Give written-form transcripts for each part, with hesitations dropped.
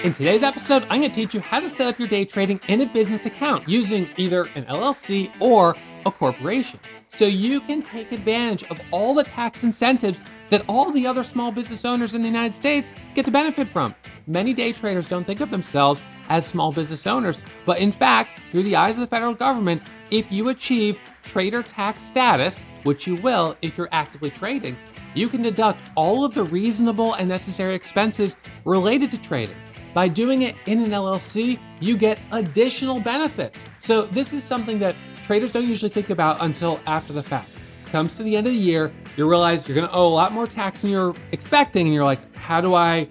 In today's episode, I'm going to teach you how to set up your day trading in a business account using either an LLC or a corporation, so you can take advantage of all the tax incentives that all the other small business owners in the United States get to benefit from. Many day traders don't think of themselves as small business owners, but in fact, through the eyes of the federal government, if you achieve trader tax status, which you will if you're actively trading, you can deduct all of the reasonable and necessary expenses related to trading. By doing it in an LLC, you get additional benefits. So this is something that traders don't usually think about until after the fact. It comes to the end of the year, you realize you're gonna owe a lot more tax than you're expecting, and you're like, how do I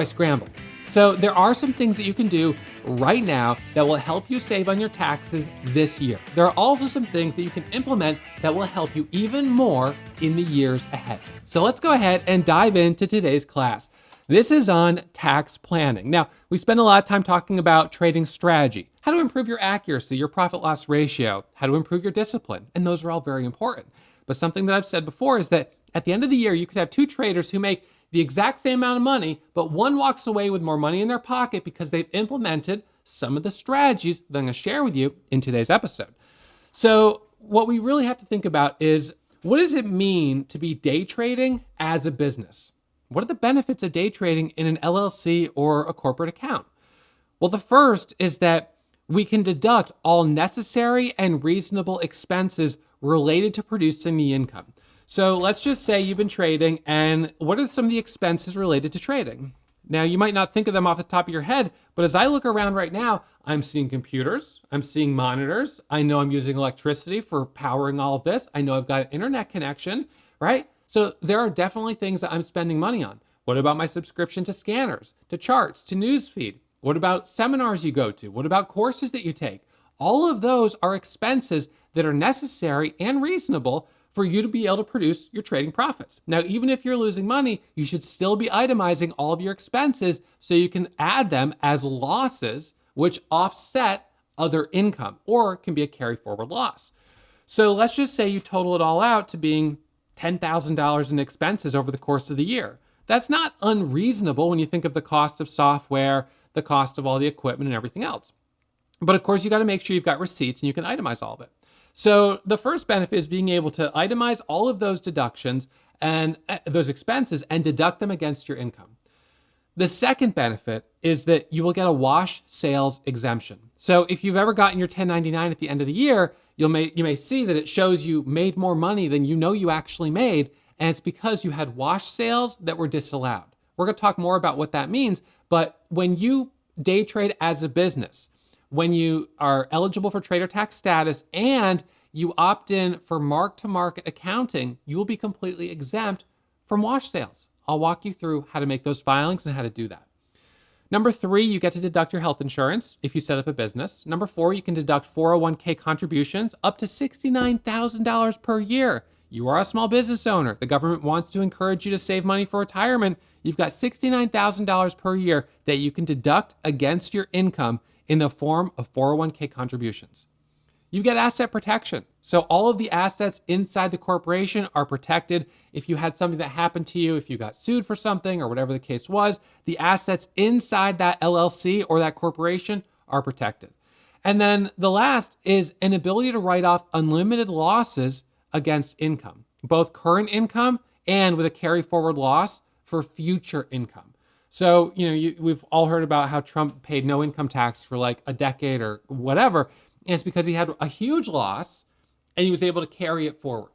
scramble? So there are some things that you can do right now that will help you save on your taxes this year. There are also some things that you can implement that will help you even more in the years ahead. So let's go ahead and dive into today's class. This is on tax planning. Now, we spend a lot of time talking about trading strategy, how to improve your accuracy, your profit-loss ratio, how to improve your discipline, and those are all very important. But something that I've said before is that at the end of the year, you could have two traders who make the exact same amount of money, but one walks away with more money in their pocket because they've implemented some of the strategies that I'm gonna share with you in today's episode. So what we really have to think about is, what does it mean to be day trading as a business? What are the benefits of day trading in an LLC or a corporate account? Well, the first is that we can deduct all necessary and reasonable expenses related to producing the income. So let's just say you've been trading, and what are some of the expenses related to trading? Now, you might not think of them off the top of your head, but as I look around right now, I'm seeing computers, I'm seeing monitors, I know I'm using electricity for powering all of this, I know I've got an internet connection, right? So there are definitely things that I'm spending money on. What about my subscription to scanners, to charts, to newsfeed? What about seminars you go to? What about courses that you take? All of those are expenses that are necessary and reasonable for you to be able to produce your trading profits. Now, even if you're losing money, you should still be itemizing all of your expenses so you can add them as losses, which offset other income or can be a carry forward loss. So let's just say you total it all out to being $10,000 in expenses over the course of the year. That's not unreasonable when you think of the cost of software, the cost of all the equipment and everything else. But of course, you got to make sure you've got receipts and you can itemize all of it. So the first benefit is being able to itemize all of those deductions and those expenses and deduct them against your income. The second benefit is that you will get a wash sales exemption. So if you've ever gotten your 1099 at the end of the year, you may see that it shows you made more money than you know you actually made, and it's because you had wash sales that were disallowed. We're gonna talk more about what that means, but when you day trade as a business, when you are eligible for trader tax status and you opt in for mark-to-market accounting, you will be completely exempt from wash sales. I'll walk you through how to make those filings and how to do that. Number 3, you get to deduct your health insurance if you set up a business. Number 4, you can deduct 401k contributions up to $69,000 per year. You are a small business owner. The government wants to encourage you to save money for retirement. You've got $69,000 per year that you can deduct against your income in the form of 401k contributions. You get asset protection. So all of the assets inside the corporation are protected. If you had something that happened to you, if you got sued for something or whatever the case was, the assets inside that LLC or that corporation are protected. And then the last is an ability to write off unlimited losses against income, both current income and with a carry forward loss for future income. So, we've all heard about how Trump paid no income tax for like a decade or whatever. And it's because he had a huge loss and he was able to carry it forward.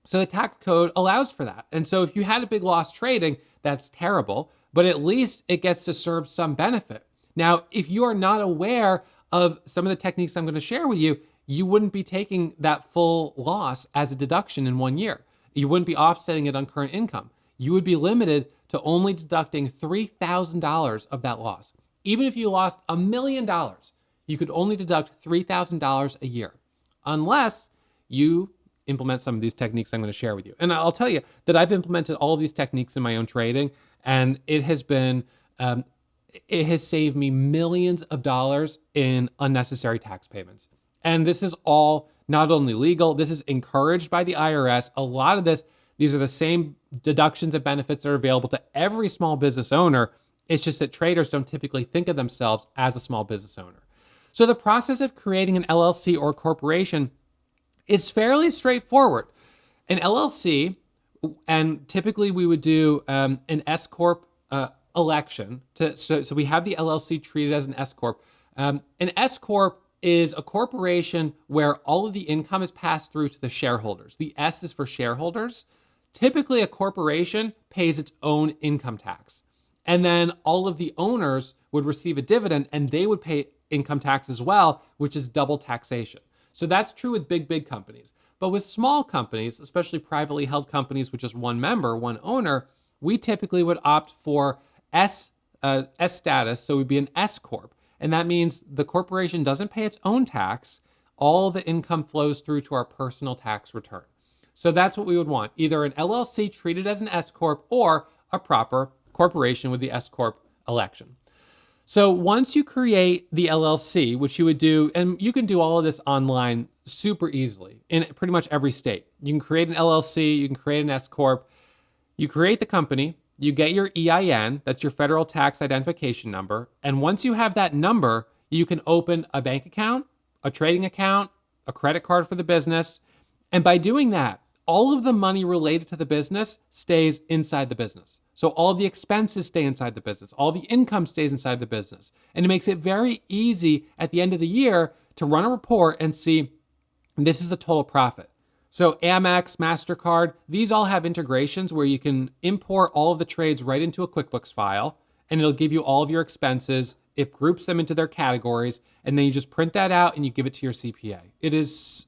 So the tax code allows for that. And so if you had a big loss trading, that's terrible, but at least it gets to serve some benefit. Now, if you are not aware of some of the techniques I'm going to share with you, you wouldn't be taking that full loss as a deduction in 1 year. You wouldn't be offsetting it on current income. You would be limited to only deducting $3,000 of that loss. Even if you lost $1 million, you could only deduct $3,000 a year, unless you implement some of these techniques I'm going to share with you. And I'll tell you that I've implemented all of these techniques in my own trading, and it has saved me millions of dollars in unnecessary tax payments. And this is all not only legal, this is encouraged by the IRS. A lot of these are the same deductions and benefits that are available to every small business owner It's just that traders don't typically think of themselves as a small business owner. So the process of creating an LLC or corporation is fairly straightforward. An LLC, and typically we would do an S Corp election. So we have the LLC treated as an S Corp. An S Corp is a corporation where all of the income is passed through to the shareholders. The S is for shareholders. Typically, a corporation pays its own income tax. And then all of the owners would receive a dividend and they would pay income tax as well, which is double taxation. So that's true with big companies. But with small companies, especially privately held companies with just one member, one owner, we typically would opt for S status, so we'd be an S Corp. And that means the corporation doesn't pay its own tax. All the income flows through to our personal tax return. So that's what we would want, either an LLC treated as an S Corp or a proper corporation with the S Corp election. So once you create the LLC, which you would do, and you can do all of this online super easily in pretty much every state. You can create an LLC, you can create an S Corp, you create the company, you get your EIN, that's your federal tax identification number. And once you have that number, you can open a bank account, a trading account, a credit card for the business. And by doing that, all of the money related to the business stays inside the business. So all of the expenses stay inside the business. All the income stays inside the business. And it makes it very easy at the end of the year to run a report and see this is the total profit. So Amex, MasterCard, these all have integrations where you can import all of the trades right into a QuickBooks file, and it'll give you all of your expenses. It groups them into their categories, and then you just print that out and you give it to your CPA. It is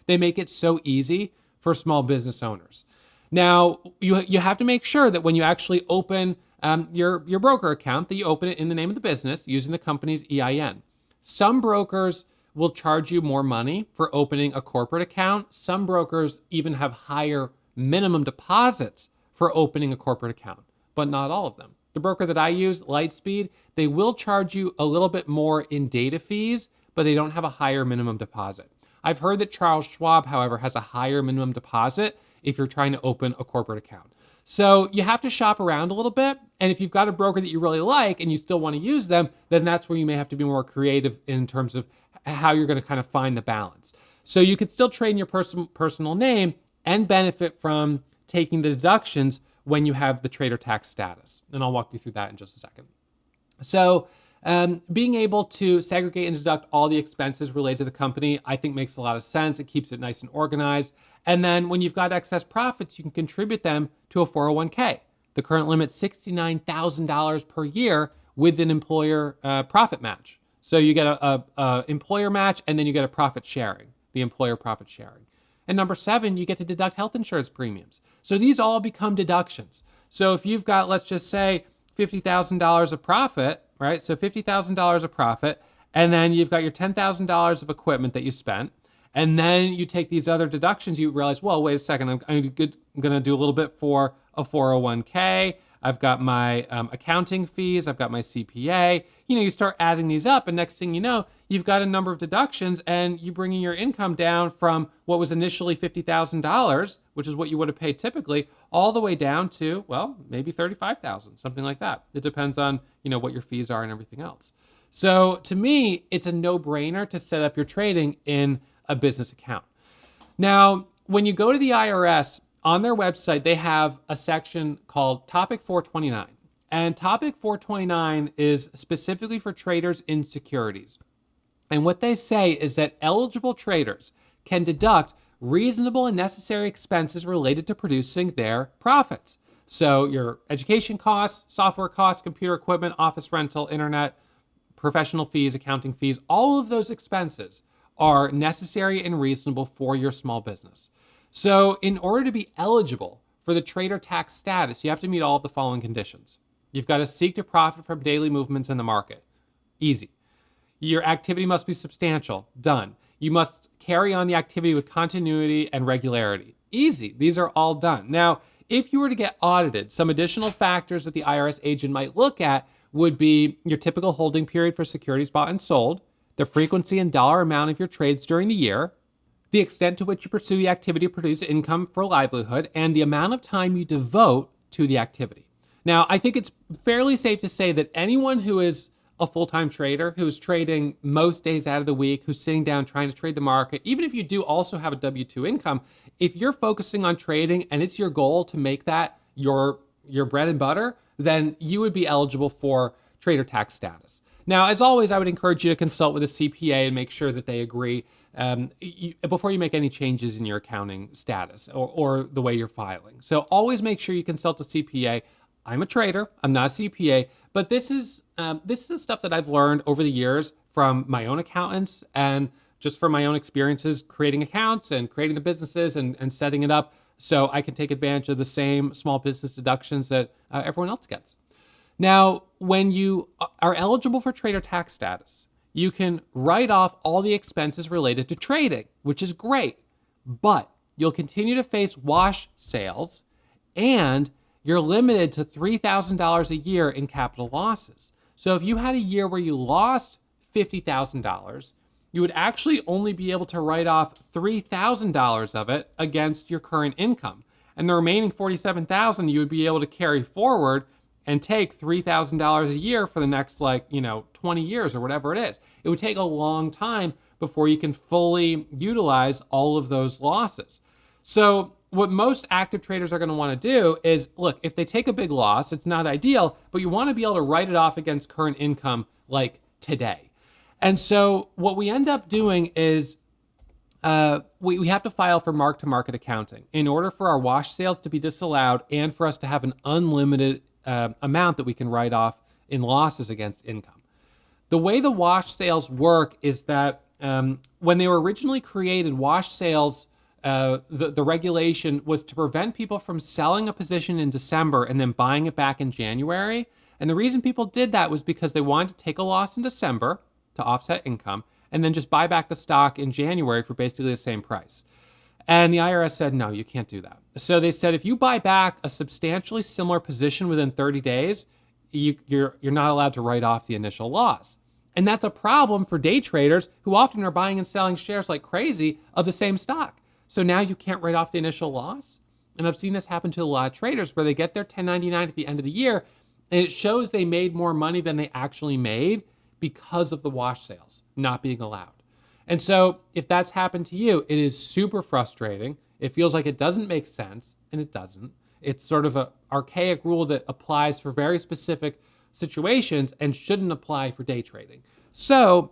they make it so easy for small business owners. Now, you have to make sure that when you actually open your broker account, that you open it in the name of the business using the company's EIN. Some brokers will charge you more money for opening a corporate account. Some brokers even have higher minimum deposits for opening a corporate account, but not all of them. The broker that I use, Lightspeed, they will charge you a little bit more in data fees, but they don't have a higher minimum deposit. I've heard that Charles Schwab, however, has a higher minimum deposit if you're trying to open a corporate account. So you have to shop around a little bit. And if you've got a broker that you really like and you still want to use them, then that's where you may have to be more creative in terms of how you're going to kind of find the balance. So you could still trade in your personal name and benefit from taking the deductions when you have the trader tax status. And I'll walk you through that in just a second. So being able to segregate and deduct all the expenses related to the company, I think makes a lot of sense. It keeps it nice and organized. And then when you've got excess profits, you can contribute them to a 401k. The current limit is $69,000 per year with an employer profit match. So you get a employer match, and then you get a profit sharing, the employer profit sharing. And number 7, you get to deduct health insurance premiums. So these all become deductions. So if you've got, let's just say, $50,000 of profit, right? So $50,000 of profit, and then you've got your $10,000 of equipment that you spent, and then you take these other deductions, you realize, well, wait a second, I'm going to do a little bit for a 401k. I've got my accounting fees. I've got my CPA. You start adding these up, and next thing you know, you've got a number of deductions, and you're bringing your income down from what was initially $50,000, which is what you would have paid typically, all the way down to, well, maybe $35,000, something like that. It depends on, what your fees are and everything else. So to me, it's a no-brainer to set up your trading in a business account. Now, when you go to the IRS, on their website, they have a section called Topic 429. And Topic 429 is specifically for traders in securities. And what they say is that eligible traders can deduct reasonable and necessary expenses related to producing their profits. So your education costs, software costs, computer equipment, office rental, internet, professional fees, accounting fees, all of those expenses are necessary and reasonable for your small business. So in order to be eligible for the trader tax status, you have to meet all of the following conditions. You've got to seek to profit from daily movements in the market. Easy. Your activity must be substantial. Done. You must carry on the activity with continuity and regularity. Easy. These are all done. Now, if you were to get audited, some additional factors that the IRS agent might look at would be your typical holding period for securities bought and sold, the frequency and dollar amount of your trades during the year, the extent to which you pursue the activity to produce income for livelihood, and the amount of time you devote to the activity. Now, I think it's fairly safe to say that anyone who is a full-time trader, who's trading most days out of the week, who's sitting down trying to trade the market, even if you do also have a W-2 income, if you're focusing on trading and it's your goal to make that your bread and butter, then you would be eligible for trader tax status. Now, as always, I would encourage you to consult with a CPA and make sure that they agree before you make any changes in your accounting status or the way you're filing. So always make sure you consult a CPA. I'm a trader, I'm not a CPA, but this is the stuff that I've learned over the years from my own accountants and just from my own experiences creating accounts and creating the businesses and setting it up so I can take advantage of the same small business deductions that everyone else gets. Now, when you are eligible for trader tax status, you can write off all the expenses related to trading, which is great, but you'll continue to face wash sales and you're limited to $3,000 a year in capital losses. So if you had a year where you lost $50,000, you would actually only be able to write off $3,000 of it against your current income. And the remaining $47,000 you would be able to carry forward and take $3,000 a year for the next 20 years or whatever it is. It would take a long time before you can fully utilize all of those losses. So what most active traders are going to want to do is, look, if they take a big loss, it's not ideal, but you want to be able to write it off against current income like today. And so what we end up doing is we have to file for mark-to-market accounting in order for our wash sales to be disallowed and for us to have an unlimited amount that we can write off in losses against income. The way the wash sales work is that when they were originally created, wash sales, the regulation was to prevent people from selling a position in December and then buying it back in January. And the reason people did that was because they wanted to take a loss in December to offset income and then just buy back the stock in January for basically the same price. And the IRS said, no, you can't do that. So they said, if you buy back a substantially similar position within 30 days, you're not allowed to write off the initial loss. And that's a problem for day traders who often are buying and selling shares like crazy of the same stock. So now you can't write off the initial loss. And I've seen this happen to a lot of traders where they get their 1099 at the end of the year and it shows they made more money than they actually made because of the wash sales not being allowed. And so if that's happened to you, it is super frustrating. It feels like it doesn't make sense, and it doesn't. It's sort of an archaic rule that applies for very specific situations and shouldn't apply for day trading. So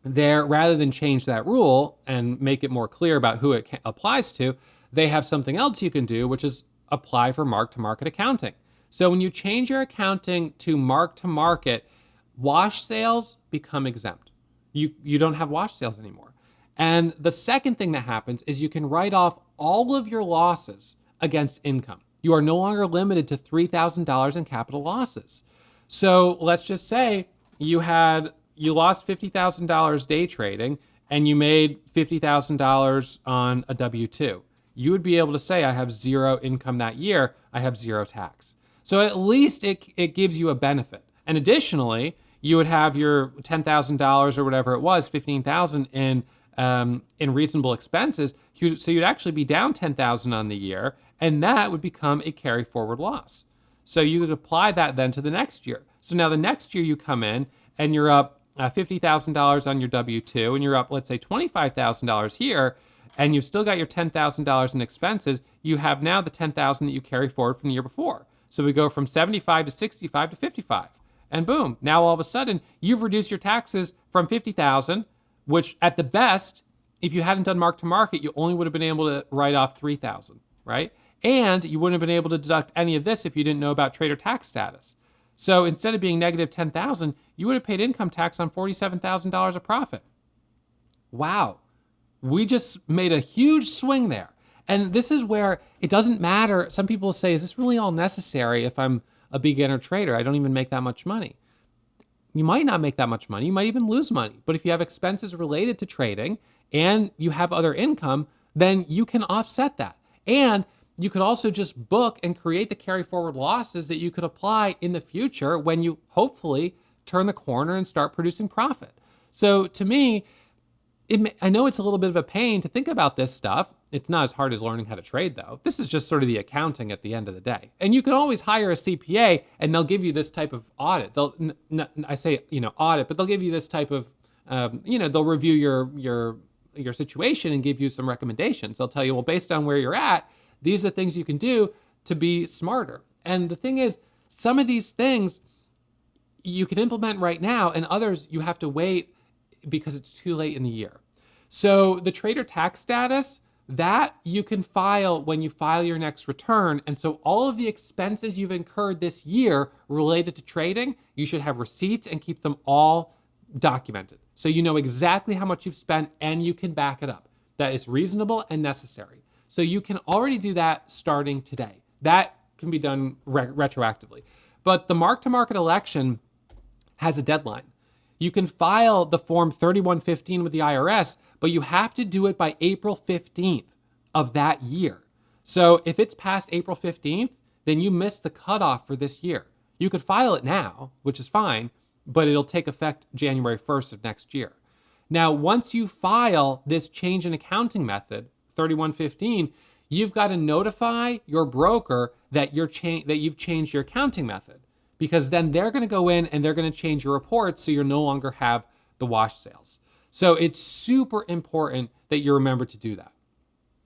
rather than change that rule and make it more clear about who it applies to, they have something else you can do, which is apply for mark-to-market accounting. So when you change your accounting to mark-to-market, wash sales become exempt. You don't have wash sales anymore. And the second thing that happens is you can write off all of your losses against income. You are no longer limited to $3,000 in capital losses. So let's just say you lost $50,000 day trading and you made $50,000 on a W-2. You would be able to say, I have zero income that year, I have zero tax. So at least it gives you a benefit. And additionally, you would have your $10,000 or whatever it was, $15,000 in reasonable expenses. So you'd actually be down $10,000 on the year, and that would become a carry forward loss. So you could apply that then to the next year. So now the next year you come in and you're up $50,000 on your W-2, and you're up, let's say, $25,000 here, and you've still got your $10,000 in expenses. You have now the $10,000 that you carry forward from the year before. So we go from 75 to 65 to 55. And boom, now all of a sudden, you've reduced your taxes from $50,000, which at the best, if you hadn't done mark-to-market, you only would have been able to write off $3,000, right? And you wouldn't have been able to deduct any of this if you didn't know about trader tax status. So instead of being negative $10,000, you would have paid income tax on $47,000 of profit. Wow, we just made a huge swing there. And this is where it doesn't matter. Some people say, is this really all necessary if I'm a beginner trader? I don't even make that much money. You might not make that much money. You might even lose money. But if you have expenses related to trading and you have other income, then you can offset that. And you could also just book and create the carry forward losses that you could apply in the future when you hopefully turn the corner and start producing profit. So to me, I know it's a little bit of a pain to think about this stuff, It's not as hard as learning how to trade, though. This is just sort of the accounting at the end of the day. And you can always hire a CPA, and they'll give you this type of audit. I say, audit, but they'll give you this type of, they'll review your situation and give you some recommendations. They'll tell you, well, based on where you're at, these are the things you can do to be smarter. And the thing is, some of these things you can implement right now, and others you have to wait because it's too late in the year. So the trader tax status, that you can file when you file your next return. And so all of the expenses you've incurred this year related to trading, you should have receipts and keep them all documented. So you know exactly how much you've spent and you can back it up. That is reasonable and necessary. So you can already do that starting today. That can be done retroactively. But the mark-to-market election has a deadline. You can file the form 3115 with the IRS, but you have to do it by April 15th of that year. So if it's past April 15th, then you miss the cutoff for this year. You could file it now, which is fine, but it'll take effect January 1st of next year. Now, once you file this change in accounting method, 3115, you've got to notify your broker that you've changed your accounting method, because then they're going to go in and they're going to change your reports so you no longer have the wash sales. So it's super important that you remember to do that.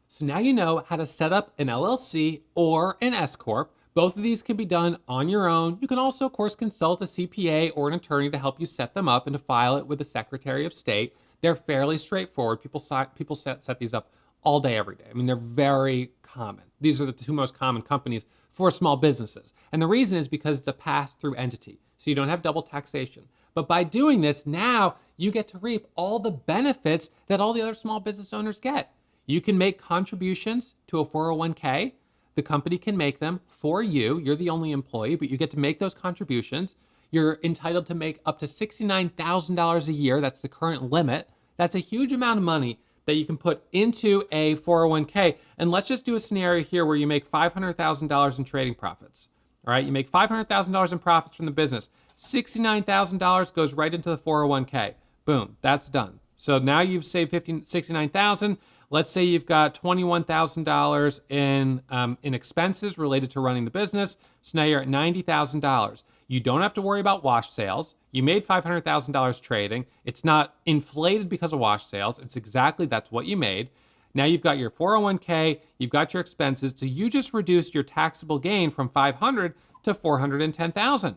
So now you know how to set up an LLC or an S Corp. Both of these can be done on your own. You can also, of course, consult a CPA or an attorney to help you set them up and to file it with the Secretary of State. They're fairly straightforward. People set these up all day, every day. I mean, they're very common. These are the two most common companies for small businesses. And the reason is because it's a pass-through entity, so you don't have double taxation. But by doing this, now you get to reap all the benefits that all the other small business owners get. You can make contributions to a 401k. The company can make them for you. You're the only employee, but you get to make those contributions. You're entitled to make up to $69,000 a year. That's the current limit. That's a huge amount of money that you can put into a 401k. And let's just do a scenario here where you make $500,000 in trading profits. All right, you make $500,000 in profits from the business. $69,000 goes right into the 401k. Boom, that's done. So now you've saved $69,000. Let's say you've got $21,000 in expenses related to running the business. So now you're at $90,000. You don't have to worry about wash sales. You made $500,000 trading. It's not inflated because of wash sales. That's what you made. Now you've got your 401k, you've got your expenses. So you just reduced your taxable gain from $500,000 to $410,000,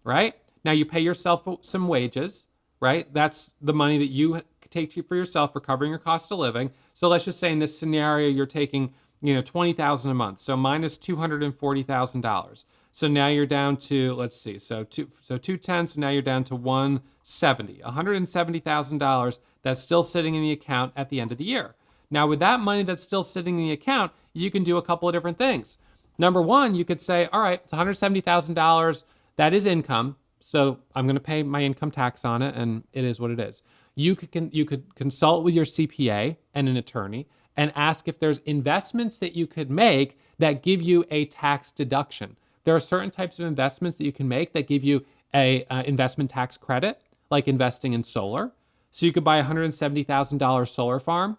right? Now you pay yourself some wages, right? That's the money that you take for yourself for covering your cost of living. So let's just say in this scenario, you're taking, $20,000 a month. So minus $240,000. So now you're down to, let's see, so 210, so now you're down to $170,000 that's still sitting in the account at the end of the year. Now with that money that's still sitting in the account, you can do a couple of different things. Number one, you could say, all right, it's $170,000, that is income, so I'm gonna pay my income tax on it, and it is what it is. You could consult with your CPA and an attorney and ask if there's investments that you could make that give you a tax deduction. There are certain types of investments that you can make that give you a investment tax credit, like investing in solar. So you could buy a $170,000 solar farm.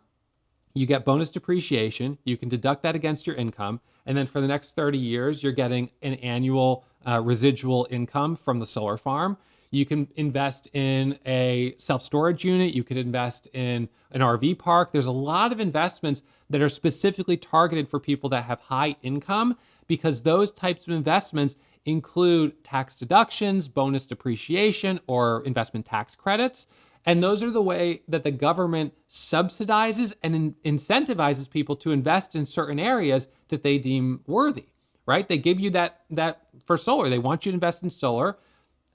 You get bonus depreciation. You can deduct that against your income. And then for the next 30 years, you're getting an annual residual income from the solar farm. You can invest in a self-storage unit. You could invest in an RV park. There's a lot of investments that are specifically targeted for people that have high income, because those types of investments include tax deductions, bonus depreciation, or investment tax credits. And those are the way that the government subsidizes and incentivizes people to invest in certain areas that they deem worthy, right? They give you that for solar. They want you to invest in solar.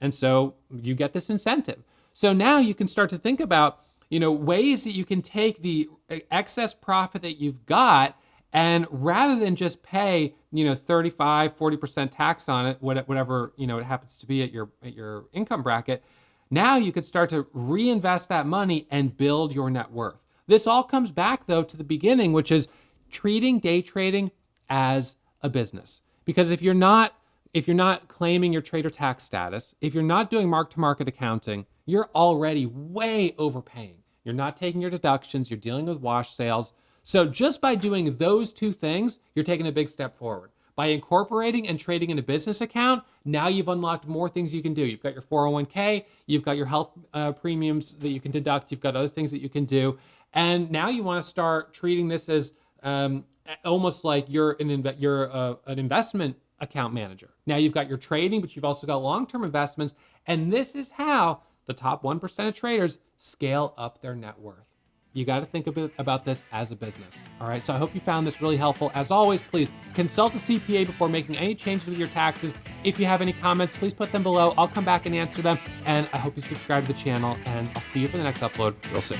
And so you get this incentive. So now you can start to think about, ways that you can take the excess profit that you've got, and rather than just pay, 35, 40% tax on it, whatever, it happens to be at your income bracket, now you could start to reinvest that money and build your net worth. This all comes back though to the beginning, which is treating day trading as a business. Because if you're not claiming your trader tax status, if you're not doing mark-to-market accounting, you're already way overpaying. You're not taking your deductions, you're dealing with wash sales. So just by doing those two things, you're taking a big step forward. By incorporating and trading in a business account, now you've unlocked more things you can do. You've got your 401k, you've got your health premiums that you can deduct, you've got other things that you can do. And now you want to start treating this as almost like you're an investment account manager. Now you've got your trading, but you've also got long-term investments. And this is how the top 1% of traders scale up their net worth. You got to think about this as a business. All right, so I hope you found this really helpful. As always, please consult a CPA before making any changes with your taxes. If you have any comments, please put them below. I'll come back and answer them. And I hope you subscribe to the channel, and I'll see you for the next upload real soon.